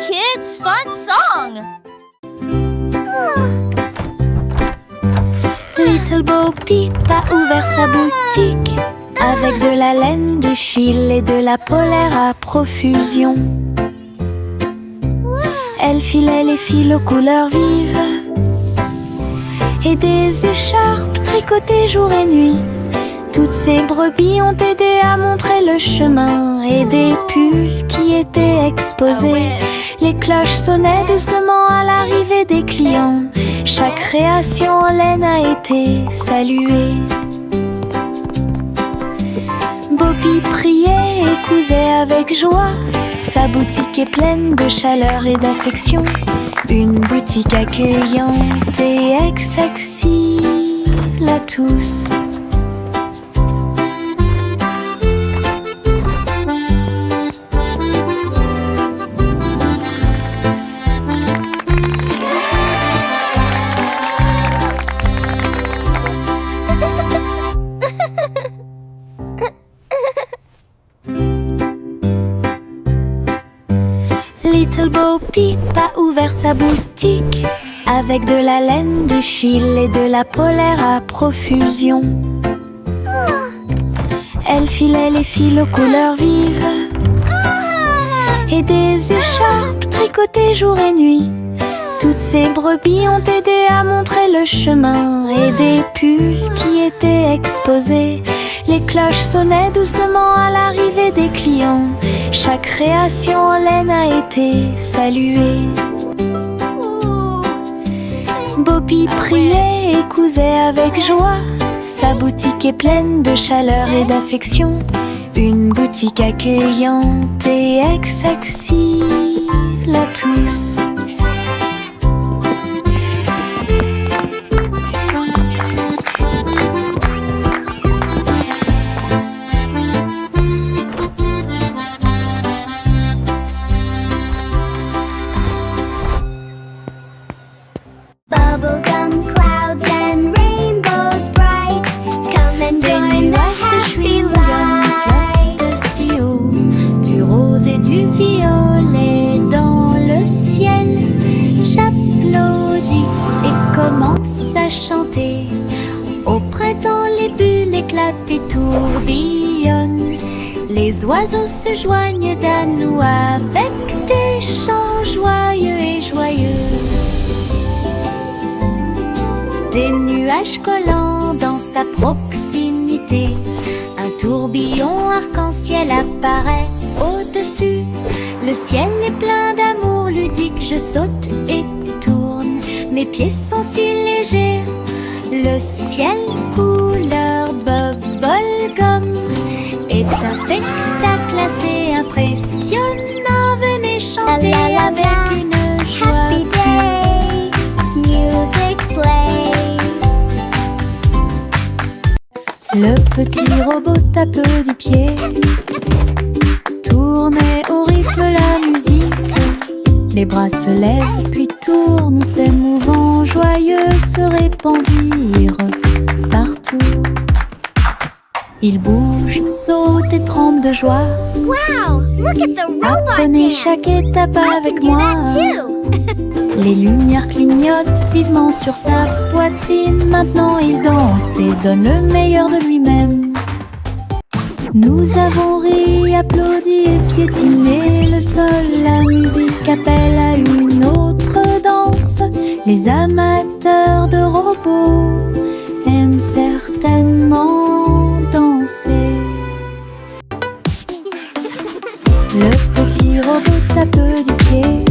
kids' fun song. Little Bo Peep a ouvert sa boutique avec de la laine, du fil et de la polaire à profusion. Elle filait les fils aux couleurs vives et des écharpes tricotées jour et nuit. Toutes ces brebis ont aidé à montrer le chemin et des pulls qui étaient exposés. Les cloches sonnaient doucement à l'arrivée des clients. Chaque création en laine a été saluée. Bobby priait et cousait avec joie. Sa boutique est pleine de chaleur et d'affection. Une boutique accueillante et accessible à tous. Little Bo Peep a ouvert sa boutique avec de la laine, du fil et de la polaire à profusion. Elle filait les fils aux couleurs vives et des écharpes tricotées jour et nuit. Toutes ces brebis ont aidé à montrer le chemin et des pulls qui étaient exposés. Les cloches sonnaient doucement à l'arrivée des clients. Chaque création en laine a été saluée. Bobby priait et cousait avec joie. Sa boutique est pleine de chaleur et d'affection. Une boutique accueillante et accessible à tous. Bubblegum clouds and rainbows bright, come and join the happy light. Si haut, du rose et du violet dans le ciel. J'applaudis et commence à chanter. Au printemps, les bulles éclatent et tourbillonnent. Les oiseaux se joignent à nous avec des chants joyeux et joyeux. Des nuages collants dans sa proximité. Un tourbillon arc-en-ciel apparaît au-dessus. Le ciel est plein d'amour ludique. Je saute et tourne. Mes pieds sont si légers. Le ciel couleur bubblegum est un spectacle assez impressionnant. Venez chanter avec une joie. Happy day, music play. Le petit robot tape du pied, tournait au rythme la musique. Les bras se lèvent puis tournent, s'émouvant, joyeux se répandirent partout. Il bouge, saute et tremble de joie. Wow, look at the robot Apprenez dance. chaque étape I avec can do moi. that too. Les lumières clignotent vivement sur sa poitrine. Maintenant il danse et donne le meilleur de lui-même. Nous avons ri, applaudi et piétiné le sol. La musique appelle à une autre danse. Les amateurs de robots aiment certainement danser. Le petit robot tape du pied,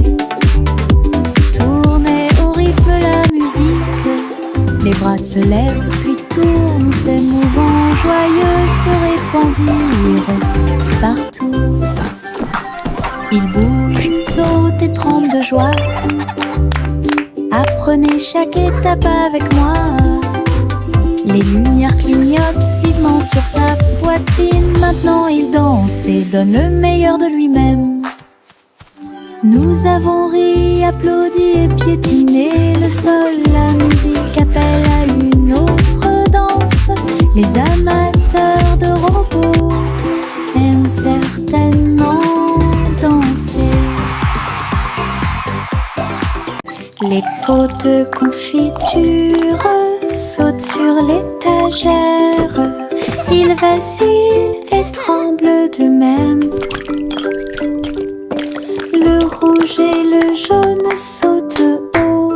tournait au rythme la musique. Les bras se lèvent puis tournent, s'émouvant, joyeux se répandirent partout. Il bouge, saute et tremble de joie. Apprenez chaque étape avec moi. Les lumières clignotent vivement sur sa poitrine. Maintenant il danse et donne le meilleur de lui-même. Nous avons ri, applaudi et piétiné le sol. La musique appelle à une autre danse. Les amateurs de robots aiment certainement danser. Les pots de confiture sautent sur l'étagère. Ils vacillent et tremblent d'eux-mêmes. Le rouge et le jaune sautent haut.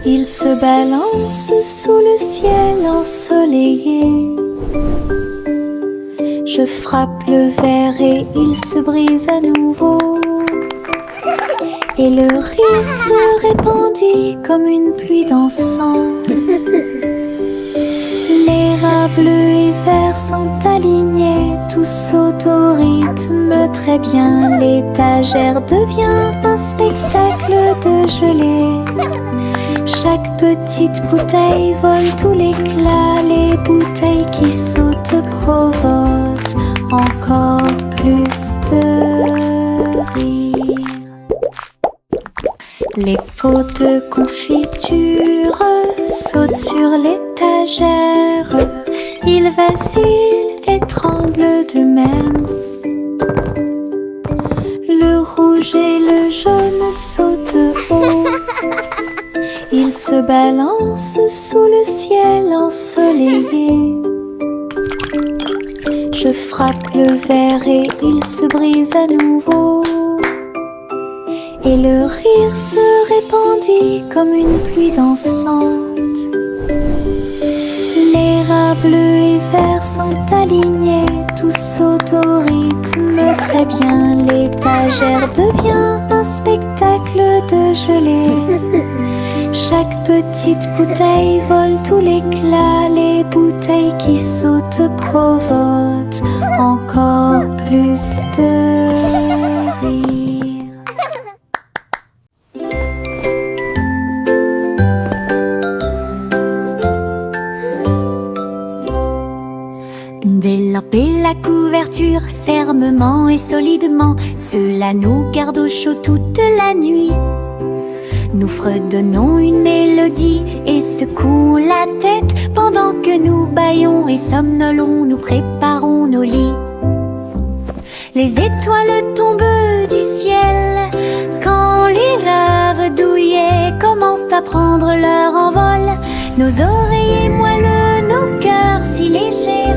Ils se balancent sous le ciel ensoleillé. Je frappe le verre et il se brise à nouveau. Et le rire se répandit comme une pluie dansante. Les rats bleus et verts sont alignés, tous sautent au rythme très bien. L'étagère devient un spectacle de gelée. Chaque petite bouteille vole tout l'éclat. Les bouteilles qui sautent provoquent encore plus de rire. Les pots de confiture sautent sur l'étagère. Ils vacillent et tremblent d'eux-mêmes. Le rouge et le jaune sautent haut. Ils se balancent sous le ciel ensoleillé. Je frappe le verre et il se brise à nouveau. Et le rire se répandit comme une pluie dansante. Les rats bleus et verts sont alignés, tous sautent au rythme très bien. L'étagère devient un spectacle de gelée. Chaque petite bouteille vole tout l'éclat. Les bouteilles qui sautent provoquent encore plus de rire. Délamper la couverture fermement et solidement. Cela nous garde au chaud toute la nuit. Nous fredonnons une mélodie et secouons la tête pendant que nous bâillons et somnolons. Nous préparons nos lits. Les étoiles tombent du ciel quand les rêves douillets commencent à prendre leur envol. Nos oreillers moelleux, nos cœurs si légers.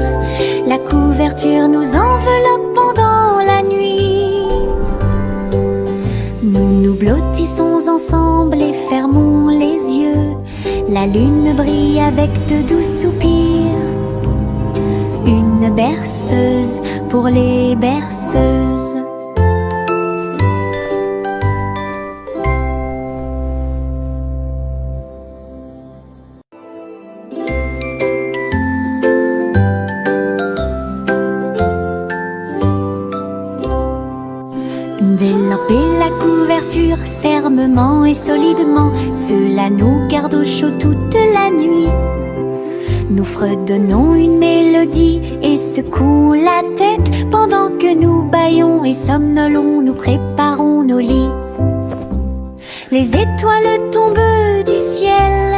La couverture nous enveloppe pendant la nuit. Nous nous blottissons ensemble et fermons les yeux. La lune brille avec de doux soupirs. Une berceuse pour les berceuses. Délamper la couverture fermement et solidement. Cela nous garde au chaud toute la nuit. Nous fredonnons une mélodie et secouons la tête pendant que nous bâillons et somnolons. Nous préparons nos lits. Les étoiles tombent du ciel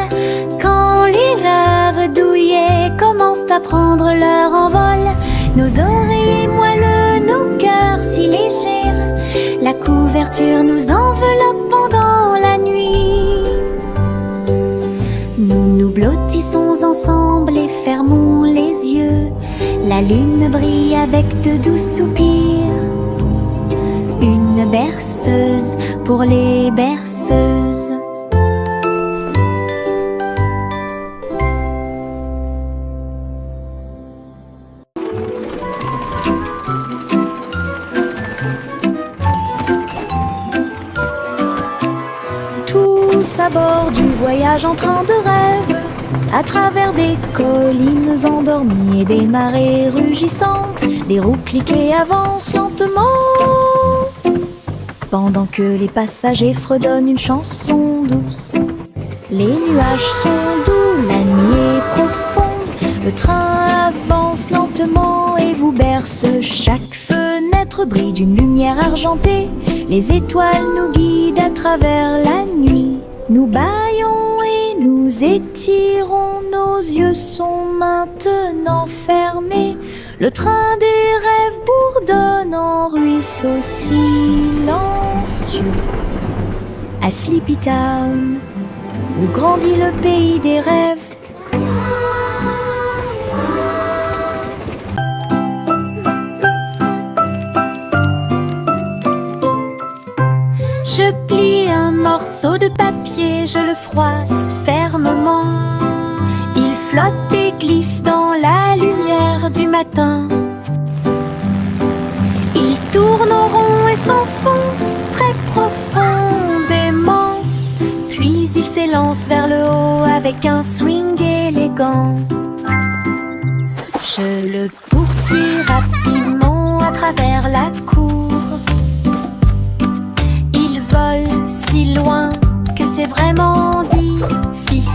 quand les rêves douillets commencent à prendre leur envol. Nos oreillers moelleux, nos cœurs si légers. La couverture nous enveloppe pendant la nuit. Nous nous blottissons ensemble et fermons les yeux. La lune brille avec de doux soupirs. Une berceuse pour les berceuses. Tous à bord du voyage en train de rêve, à travers des collines endormies et des marées rugissantes. Les roues cliquent et avancent lentement, pendant que les passagers fredonnent une chanson douce. Les nuages sont doux, la nuit est profonde. Le train avance lentement et vous berce. Chaque fenêtre brille d'une lumière argentée. Les étoiles nous guident à travers la nuit. Nous bâillons et nous étirons, nos yeux sont maintenant fermés. Le train des rêves bourdonne en ruisseau silencieux. à Sleepy Town, où grandit le pays des rêves. Je plie un morceau de papier, je le froisse fermement. Il flotte et glisse dans la lumière du matin. Il tourne en rond et s'enfonce très profondément. Puis il s'élance vers le haut avec un swing élégant. Je le poursuis rapidement à travers la cour. Il vole si loin que c'est vraiment difficile.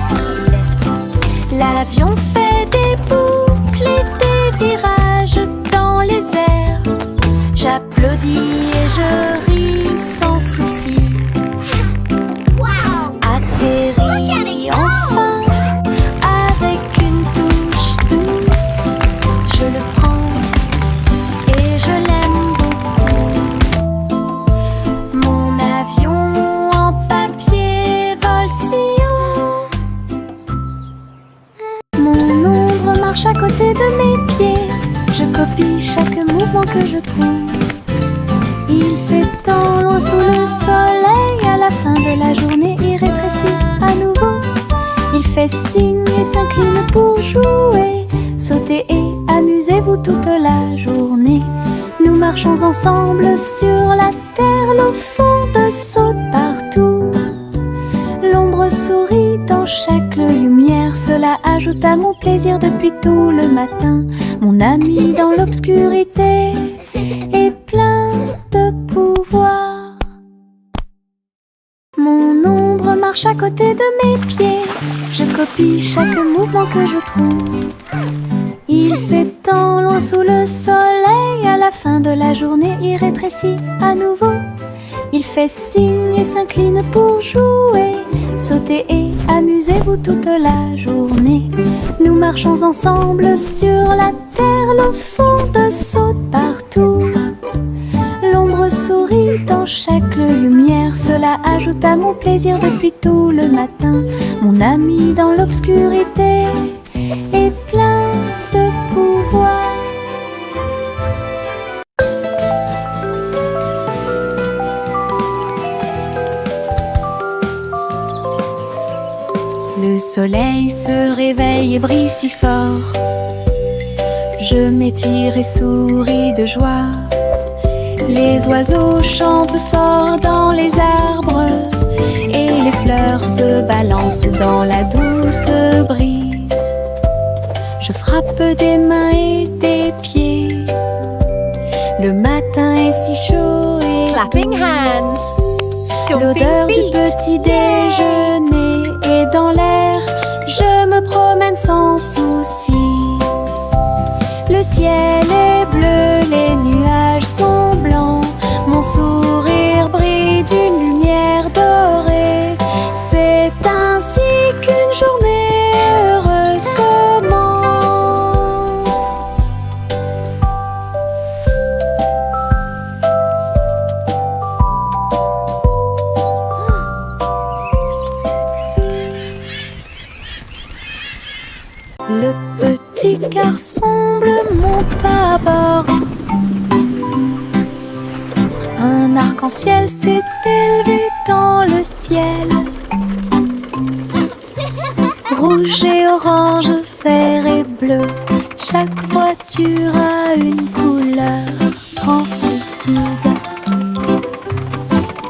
L'avion fait des boucles et des virages dans les airs. J'applaudis et je ris sans souci. Atterri enfin avec une touche douce. Je le prends et je l'aime beaucoup. Mon avion en papier vole si haut. Mon ombre marche à côté de mes pieds. Je copie chaque mouvement que je trouve. Il s'étend loin sous le soleil. À la fin de la journée, il rétrécit à nouveau. Il fait signe et s'incline pour jouer. Sautez et amusez-vous toute la journée. Nous marchons ensemble sur la terre. L'eau fonde saute partout. L'ombre sourit dans chaque lumière. Cela ajoute à mon plaisir depuis tout le matin. Mon ami dans l'obscurité est plein de pouvoir. Mon ombre marche à côté de mes pieds. Je copie chaque mouvement que je trouve. Il s'étend loin sous le soleil. À la fin de la journée, il rétrécit à nouveau. Il fait signe et s'incline pour jouer. Sautez et amusez-vous toute la journée. Nous marchons ensemble sur la terre. L'eau fonde saute partout. L'ombre sourit dans chaque lumière. Cela ajoute à mon plaisir depuis tout le matin. Mon ami dans l'obscurité est plein de pouvoir. Le soleil se réveille et brille si fort. Je m'étire et souris de joie. Les oiseaux chantent fort dans les arbres et les fleurs se balancent dans la douce brise. Je frappe des mains et des pieds. Le matin est si chaud et Clapping hands. l'odeur du petit déjeuner est dans l'air. Je me promène sans souci. Le ciel est bleu, les nuages sont blancs. Mon sourire brille d'une lumière dorée. C'est ainsi qu'une journée heureuse commence. Le petit garçon bleu monte à bord. Un arc-en-ciel s'est élevé dans le ciel. Rouge et orange, vert et bleu. Chaque voiture a une couleur translucide.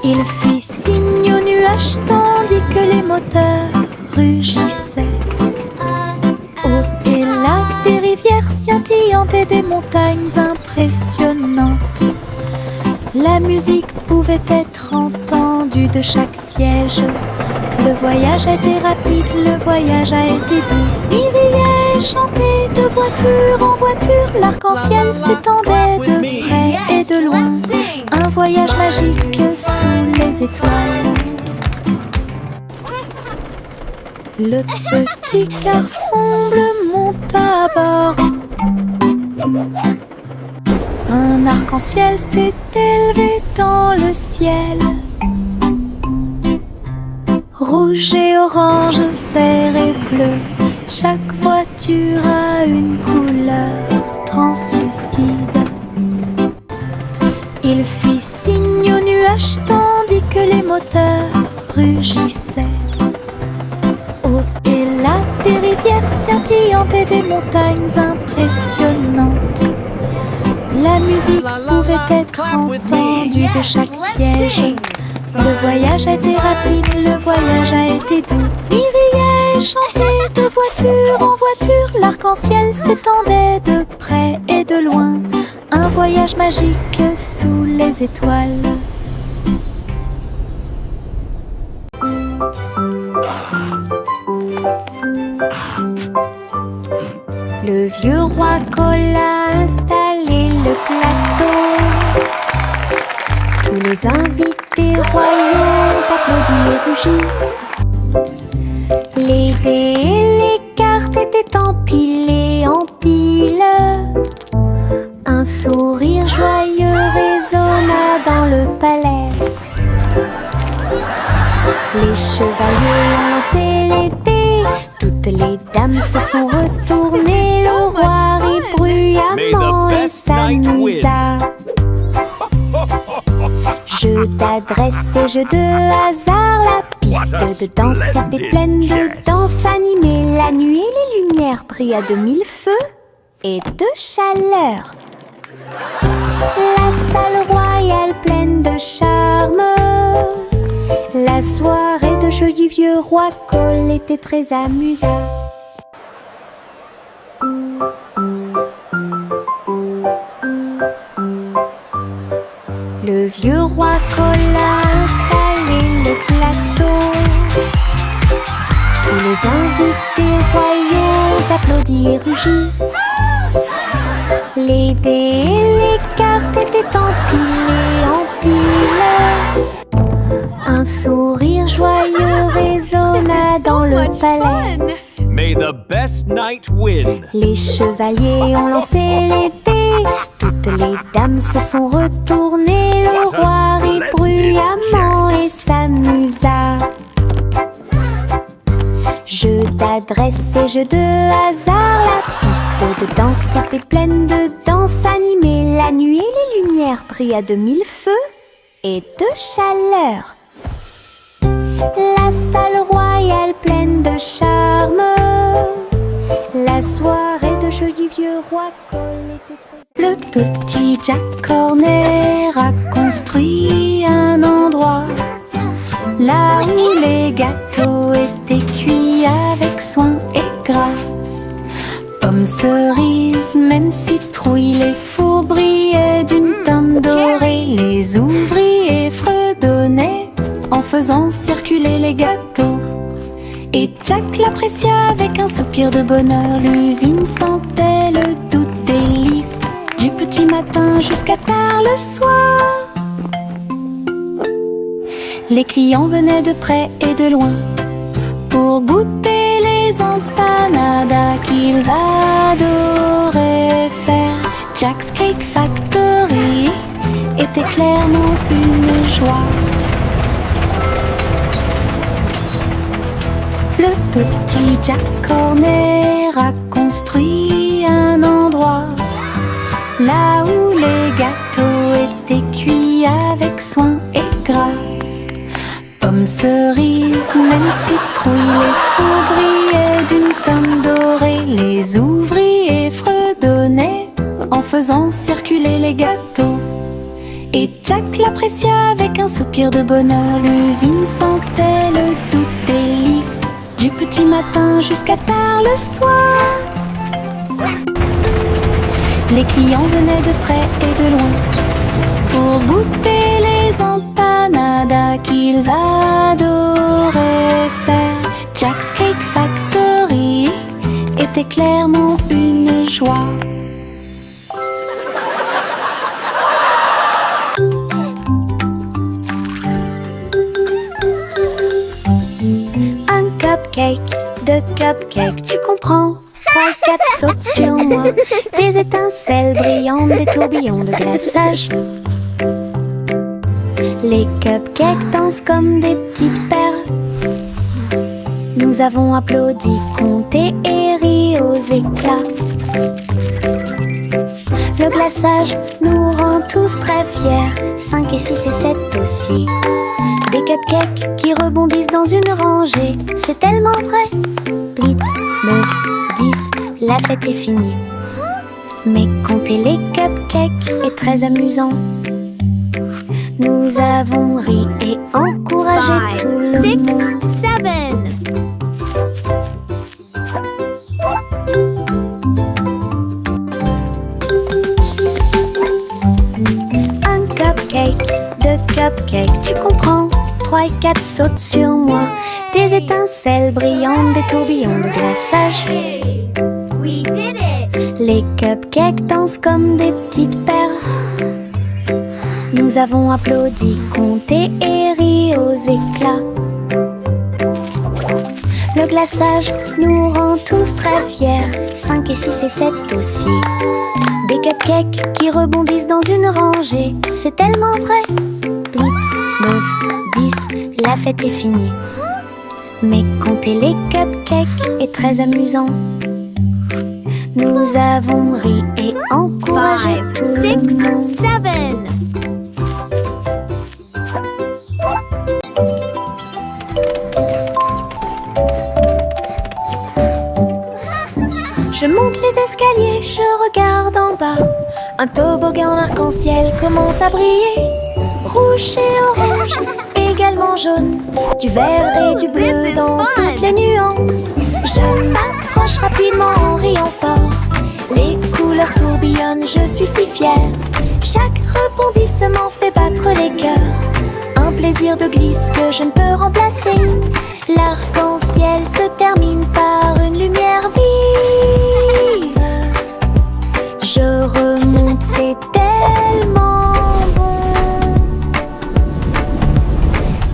Il fit signe aux nuages tandis que les moteurs rugissaient. Et là, des rivières scintillantes et des montagnes impressionnantes. La musique pouvait être entendue de chaque siège. Le voyage a été rapide, le voyage a été doux. Il riait et chantait de voiture en voiture. L'arc-en-ciel s'étendait de près et de loin. Un voyage magique sous les étoiles. Le petit garçon bleu monte à bord. Un arc-en-ciel s'est élevé dans le ciel. rouge et orange, vert et bleu. Chaque voiture a une couleur translucide. Il fit signe aux nuages tandis que les moteurs rugissaient. Au-delà des rivières scintillantes et des montagnes impressionnantes, la musique pouvait être entendue de chaque siège. Le voyage a été rapide, le voyage a été doux. Il riait et chantait de voiture en voiture. L'arc-en-ciel s'étendait de près et de loin. Un voyage magique sous les étoiles. Le vieux roi Cole a installé le plateau. Tous les invités royaux ont applaudi et rugi. Les dés et les cartes étaient empilés en piles. Un sourire joyeux résonna dans le palais. Les chevaliers ont lancé les dés. Toutes les dames se sont retournées. Le roi rit bruyamment et s'amusa. Jeu d'adresse et jeu de hasard, la piste de danse était pleine de danse animée. La nuit et les lumières brillaient de mille feux et de chaleur. La salle royale pleine de charme. La soirée de jeu du vieux roi Cole était très amusante. Le vieux roi Cole a installé le plateau. Tous les invités royaux ont applaudi et rugi. Les dés et les cartes étaient empilés en piles. Un sourire joyeux résonna dans le palais. May the best knight win. Les chevaliers ont lancé les dés. Toutes les dames se sont retournées. Le roi rit bruyamment et s'amusa. Jeu d'adresse et jeu de hasard, la piste de danse était pleine de danse animée. La nuit et les lumières brillaient de mille feux et de chaleur. La salle royale pleine de charme. La soirée de jeu du vieux roi Cole était très... Le petit Jack Horner a construit un endroit là où les gâteaux étaient cuits avec soin et grâce. Pommes, cerises, même citrouilles, les fours brillaient d'une teinte dorée. Les ouvriers fredonnaient en faisant circuler les gâteaux. Et Jack l'apprécia avec un soupir de bonheur. L'usine sentait le doux délice du petit matin jusqu'à tard le soir. Les clients venaient de près et de loin pour goûter les empanadas qu'ils adoraient faire. Jack's Cake Factory était clairement une joie. Le petit Jack Horner a construit un endroit là où les gâteaux étaient cuits avec soin et grâce. Pommes, cerises, même citrouilles, les fours brillaient d'une teinte dorée. Les ouvriers fredonnaient en faisant circuler les gâteaux. Et Jack l'apprécia avec un soupir de bonheur. L'usine sentait le doux délice du petit matin jusqu'à tard le soir. Les clients venaient de près et de loin pour goûter les empanadas qu'ils adoraient faire. Jack's Cake Factory était clairement une joie. Un cupcake, deux cupcakes, tu comprends? 3, 4 sautent sur moi. Des étincelles brillantes, des tourbillons de glaçage. Les cupcakes dansent comme des petites perles. Nous avons applaudi, compté et ri aux éclats. Le glaçage nous rend tous très fiers. 5 et 6 et 7 aussi. Des cupcakes qui rebondissent dans une rangée. C'est tellement vrai. 8, 9, 10, la fête est finie. Mais compter les cupcakes est très amusant. Nous avons ri et encouragé tout le 6, monde. 7. Un cupcake, 2 cupcakes, tu comprends. 3 et 4 sautent sur moi. Des étincelles brillantes, des tourbillons de glaçage. Hey, we did it! Les cupcakes dansent comme des petites perles. Nous avons applaudi, compté et ri aux éclats. Le glaçage nous rend tous très fiers. 5 et 6 et 7 aussi. Des cupcakes qui rebondissent dans une rangée. C'est tellement vrai. 8, 9, 10, la fête est finie. Mais compter les cupcakes est très amusant. Nous avons ri et encouragé 5, tout le 6, monde. 7. Je monte les escaliers, je regarde en bas. Un toboggan arc-en-ciel commence à briller. Rouge et orange, également jaune. Du vert et du bleu This is dans fun. toutes les nuances. Je m'approche rapidement en riant fort. Les couleurs tourbillonnent, je suis si fière. Chaque rebondissement fait battre les cœurs. Un plaisir de glisse que je ne peux remplacer. L'arc-en-ciel se termine par une lumière vive. Je remonte, c'est tellement bon.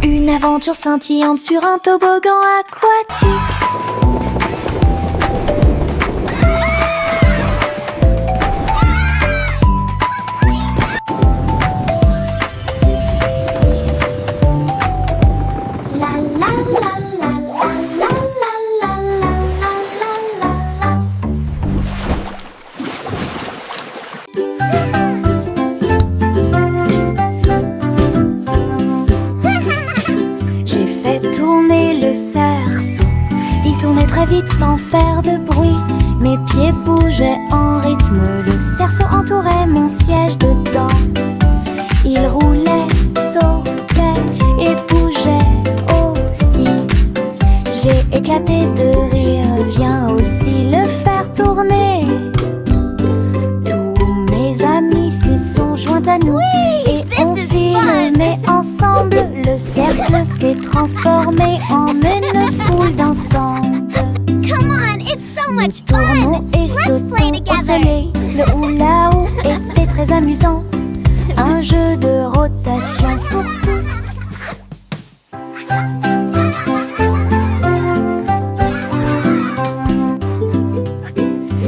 Une aventure scintillante sur un toboggan aquatique. J'ai fait tourner le cerceau. Il tournait très vite sans faire de bruit. Mes pieds bougeaient en rythme. Le cerceau entourait mon siège de danse. Il roulait, sautait et bougeait aussi. J'ai éclaté de rire. Viens aussi le faire tourner. Tous mes amis s'y sont joints à nous. Et on this is filmait ensemble. Le cercle s'est transformé en une foule d'ensemble. Come on, it's so Nous much tournons fun! et Let's play sautons au together! soleil. Le hula-hoop était très amusant. Un jeu de rotation pour tous.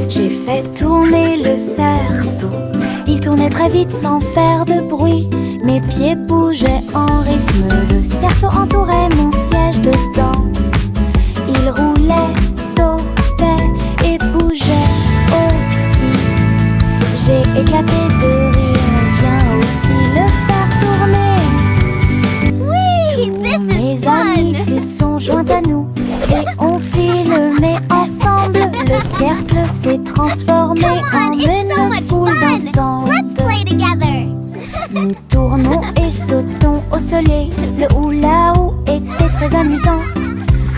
J'ai fait tourner le cerceau. Il tournait très vite sans faire de bruit. Mes pieds bougeaient en rythme. Le cerceau entourait mon siège de danse. Il roulait, sautait et bougeait aussi. J'ai éclaté de rire. Viens aussi le faire tourner. Whee! Tous This mes is amis fun! s'y sont joints à nous. Et on filmait ensemble. Le cercle s'est transformé Come en on, it's so une much foule fun! d'ensemble. Let's play together! Nous tournons et sautons au soleil. Le hula-hoop était très amusant.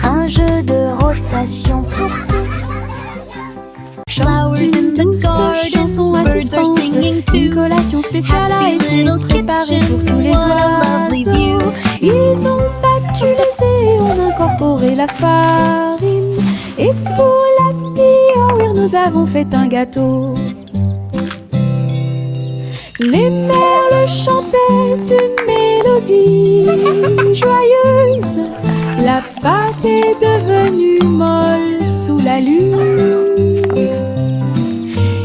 Un jeu de rotation pour tous. Flowers in the garden, birds are singing Une too. collation spéciale a Happy été little préparée pour tous les kitchen, what a lovely view. oiseaux. Ils ont battu les œufs et ont incorporé la farine. Et pour la nuit, nous avons fait un gâteau. Les merles chantaient une mélodie joyeuse. La pâte est devenue molle sous la lune.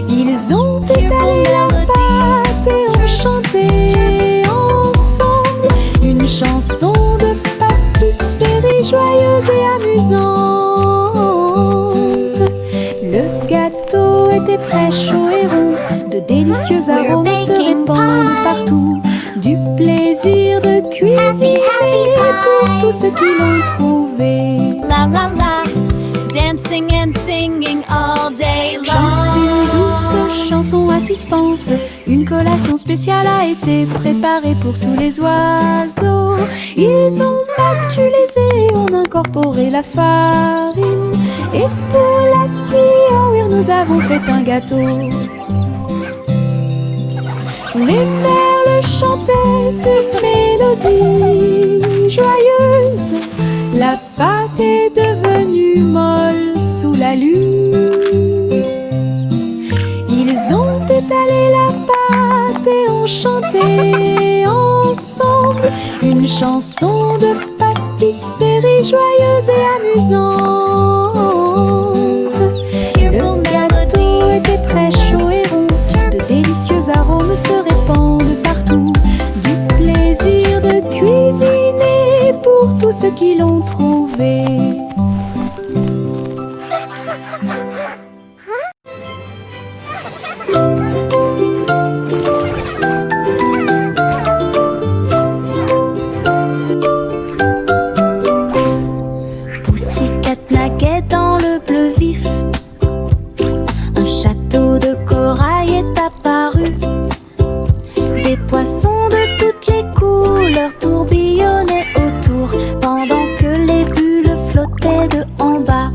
Ils ont étalé la pâte et ont chanté ensemble une chanson de pâtisserie joyeuse et amusante. tous ceux qui l'ont trouvé. La la la, dancing and singing all day long. Chante une douce chanson à suspense. Une collation spéciale a été préparée pour tous les oiseaux. Ils ont battu les œufs et ont incorporé la farine. Et pour la cuire, nous avons fait un gâteau. Les merles chantaient une mélodie joyeuse. La pâte est devenue molle sous la lune. Ils ont étalé la pâte et ont chanté ensemble une chanson de pâtisserie joyeuse et amusante. Le gâteau était très chaud et rond. De délicieux arômes se répandent partout. Du plaisir de cuisiner pour tous ceux qui l'ont trouvé. Pussycat naguait dans le bleu vif. Un château de corail est apparu. Des poissons de toutes les couleurs tourbillonnaient autour, pendant que les bulles flottaient de en bas.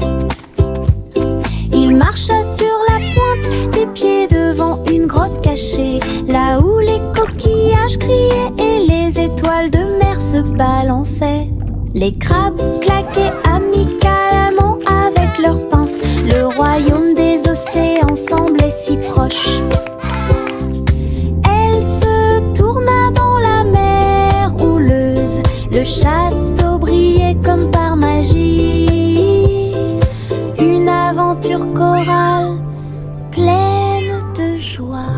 Il marcha sur la pointe des pieds devant une grotte cachée, là où les coquillages criaient et les étoiles de mer se balançaient. Les crabes claquaient amicalement avec leurs pinces. Le royaume des océans semblait si proche. Elle se tourna dans la mer houleuse. Le château brillait comme par magie. Une aventure chorale pleine de joie.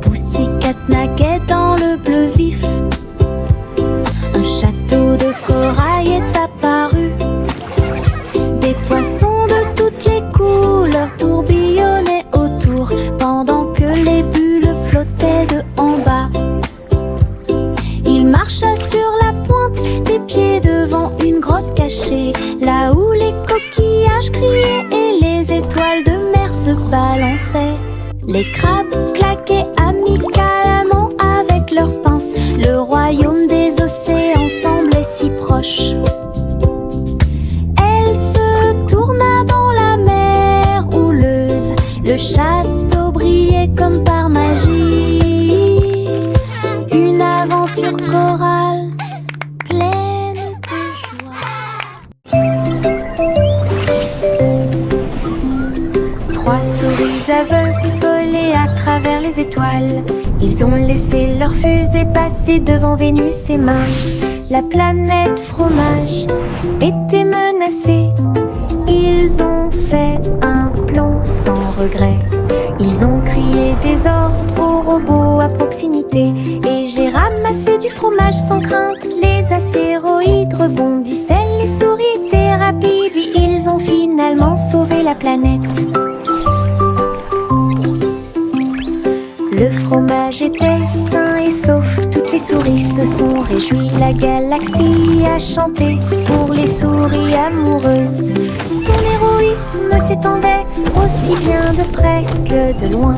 Pussycat naguait dans le bleu vif. Un château de corail est apparu. Des poissons de toutes les couleurs tourbillonnaient autour, pendant que les bulles flottaient de en bas. Il marcha sur la pointe des pieds devant une grotte cachée, là où les coquillages criaient et les étoiles de mer se balançaient. Les crabes claquaient amicalement avec leurs pinces. Le royaume des océans semblait si proche. Elle se tourna dans la mer houleuse. Le château brillait comme par magie. Une aventure chorale pleine de joie. Trois souris aveugles volaient à travers les étoiles. Ils ont laissé leur fusée passer devant Vénus et Mars. La planète fromage était menacée. Ils ont fait un plan sans regret. Ils ont crié des ordres aux robots à proximité. Et j'ai ramassé du fromage sans crainte. Les astéroïdes rebondissaient, les souris étaient rapides. Ils ont finalement sauvé la planète. Le fromage était sain et sauf. Toutes les souris se sont réjouies. La galaxie a chanté pour les souris amoureuses. Son héroïsme s'étendait aussi bien de près que de loin.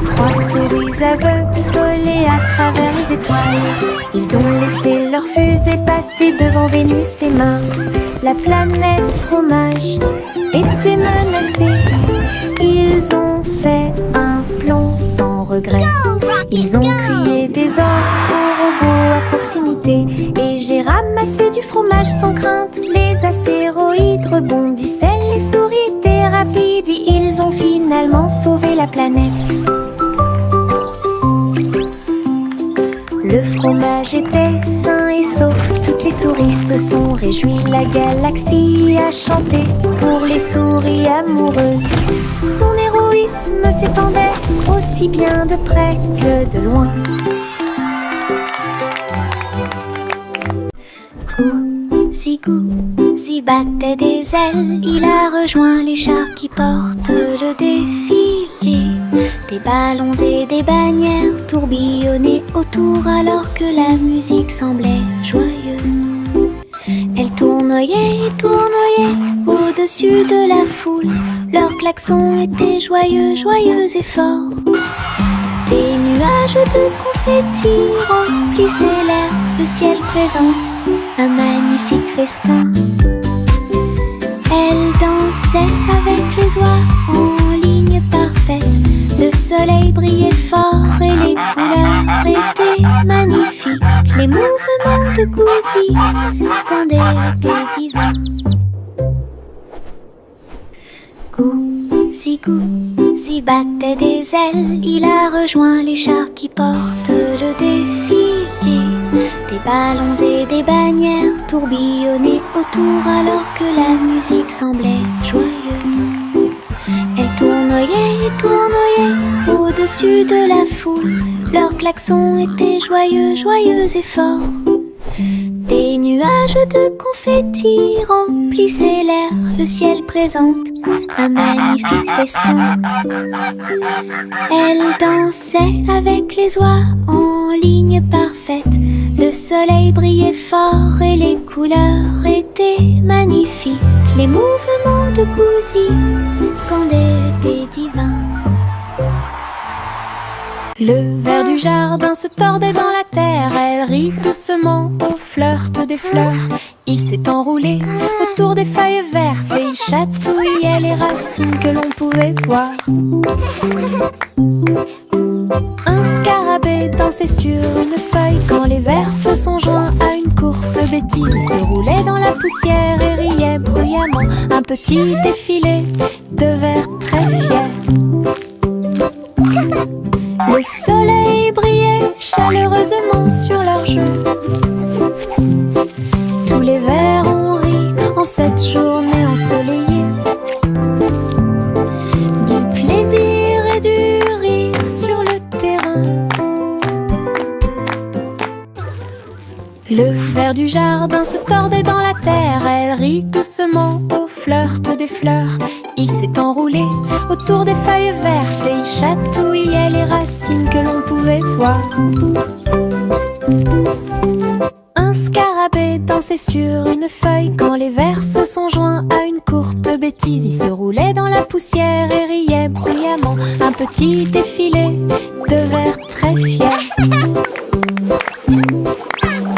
Trois souris aveugles volaient à travers les étoiles. Ils ont laissé leur fusée passer devant Vénus et Mars. La planète fromage était menacée. Ils ont fait un plan sans regret. Ils ont crié des ordres aux robots à proximité. Et j'ai ramassé du fromage sans crainte. Les astéroïdes rebondissaient, les souris étaient rapides. Ils ont finalement sauvé la planète. Le fromage était sain et sauf. Toutes les souris se sont réjouies. La galaxie a chanté pour les souris amoureuses. Son héroïsme s'étendait aussi aussi bien de près que de loin. Gousi battait des ailes, il a rejoint les chars qui portent le défilé. Des ballons et des bannières tourbillonnaient autour alors que la musique semblait joyeuse. Elle tournoyait et tournoyait au-dessus de la foule. Leurs klaxons étaient joyeux, joyeux et forts. Des nuages de confettis remplissaient l'air, le ciel présente un magnifique festin. Elle dansait avec les oies en ligne parfaite. Le soleil brillait fort et les couleurs étaient magnifiques. Les mouvements de Gousi quand elle était divin. Gousi battait des ailes, il a rejoint les chars qui portent le défilé. Des ballons et des bannières tourbillonnaient autour alors que la musique semblait joyeuse. Elle tournoyait et tournoyait au-dessus de la foule. Leurs klaxons étaient joyeux, joyeux et forts. Des nuages de confettis remplissaient l'air, le ciel présente un magnifique festin. Elle dansait avec les oies en ligne parfaite. Le soleil brillait fort et les couleurs étaient magnifiques. Les mouvements de Gousi quand elle était divin. Le ver du jardin se tordait dans la terre. Elle rit doucement au flirt des fleurs. Il s'est enroulé autour des feuilles vertes et il chatouillait les racines que l'on pouvait voir. Un scarabée dansait sur une feuille quand les vers se sont joints à une courte bêtise. Il se roulait dans la poussière et riait bruyamment. Un petit défilé de vers très fiers. Le soleil brillait chaleureusement sur leur jeu. Tous les vers ont ri en cette journée ensoleillée. Du plaisir et du rire sur le terrain. Le ver du jardin se tordait dans la terre. Elle rit doucement au flirt des fleurs. Il s'est enroulé autour des feuilles vertes et il chatouillait les racines que l'on pouvait voir. Un scarabée dansait sur une feuille quand les vers se sont joints à une courte bêtise. Il se roulait dans la poussière et riait bruyamment. Un petit défilé de vers très fiers.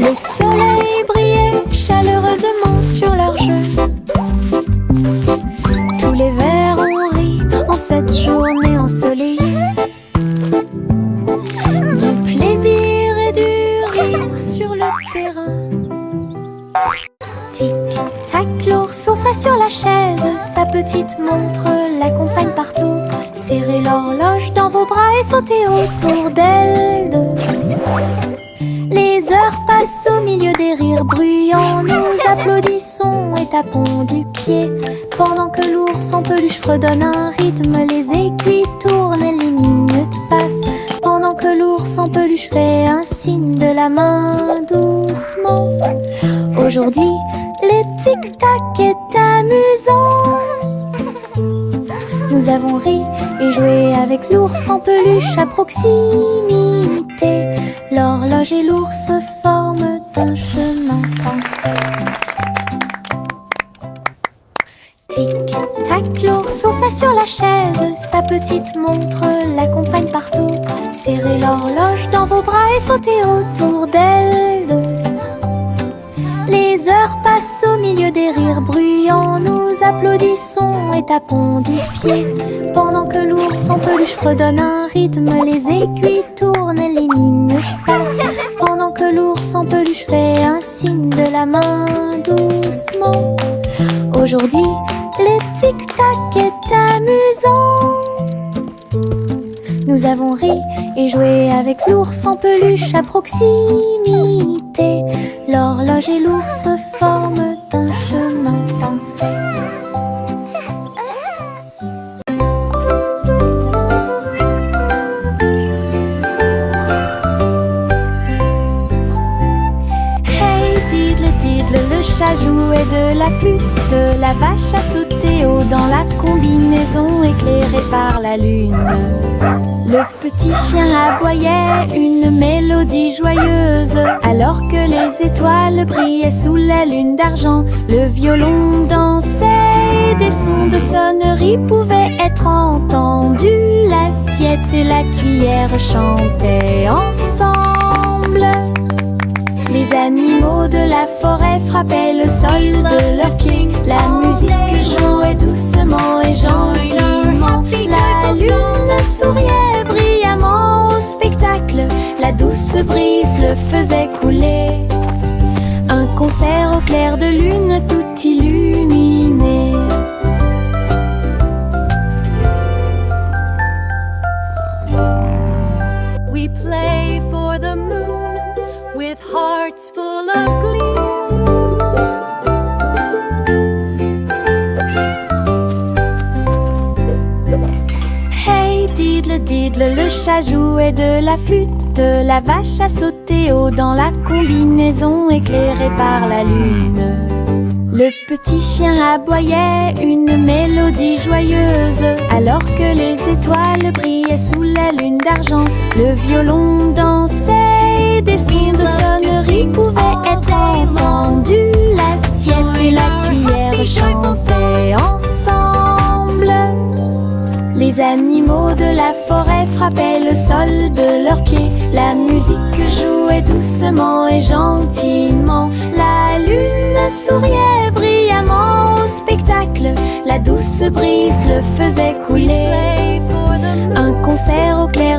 Le soleil brillait chaleureusement sur leur jeu. Tous les vers ont ri en cette journée ensoleillée. Du plaisir et du rire sur le terrain. Tic-tac, l'ours sauta sur la chaise. Sa petite montre l'accompagne partout. Serrez l'horloge dans vos bras et sautez autour d'elle deux. Les heures passent au milieu des rires bruyants. Nous applaudissons et tapons du pied. Pendant que l'ours en peluche fredonne un rythme, les aiguilles tournent et les minutes passent. Pendant que l'ours en peluche fait un signe de la main doucement. Aujourd'hui, le tic-tac est amusant. Nous avons ri et joué avec l'ours en peluche à proximité. L'horloge et l'ours forment un chemin parfait. Tic-tac, l'ours sauta sur la chaise. Sa petite montre l'accompagne partout. Serrez l'horloge dans vos bras et sautez autour d'elle deux. Les heures passent au milieu des rires bruyants. Nous applaudissons et tapons du pied. Pendant que l'ours en peluche fredonne un rythme, les aiguilles tournent et les minutes passent. Pendant que l'ours en peluche fait un signe de la main doucement. Aujourd'hui, le tic-tac est amusant. Nous avons ri et joué avec l'ours en peluche à proximité. L'horloge et l'ours forment un chemin parfait. la flûte, la vache a sauté haut dans la combinaison éclairée par la lune. Le petit chien aboyait une mélodie joyeuse, alors que les étoiles brillaient sous la lune d'argent. Le violon dansait et des sons de sonnerie pouvaient être entendus. L'assiette et la cuillère chantaient ensemble. Les animaux de la forêt frappaient le sol de leurs pieds. La musique jouait doucement et gentiment. La lune souriait brillamment au spectacle. La douce brise le faisait couler. Un concert au clair de lune tout illuminé. We play for the moon with hearts full of glee. Hey diddle diddle, le chat jouait de la flûte. La vache a sauté haut dans la combinaison éclairée par la lune. Le petit chien aboyait une mélodie joyeuse, alors que les étoiles brillaient sous la lune d'argent. Le violon dansait et des sons de sonnerie pouvaient être entendus. L'assiette et la cuillère chantaient ensemble. Les animaux de la forêt frappaient le sol de leurs pieds. La musique jouait doucement et gentiment. La lune souriait brillamment au spectacle. La douce brise le faisait couler. Un concert au clair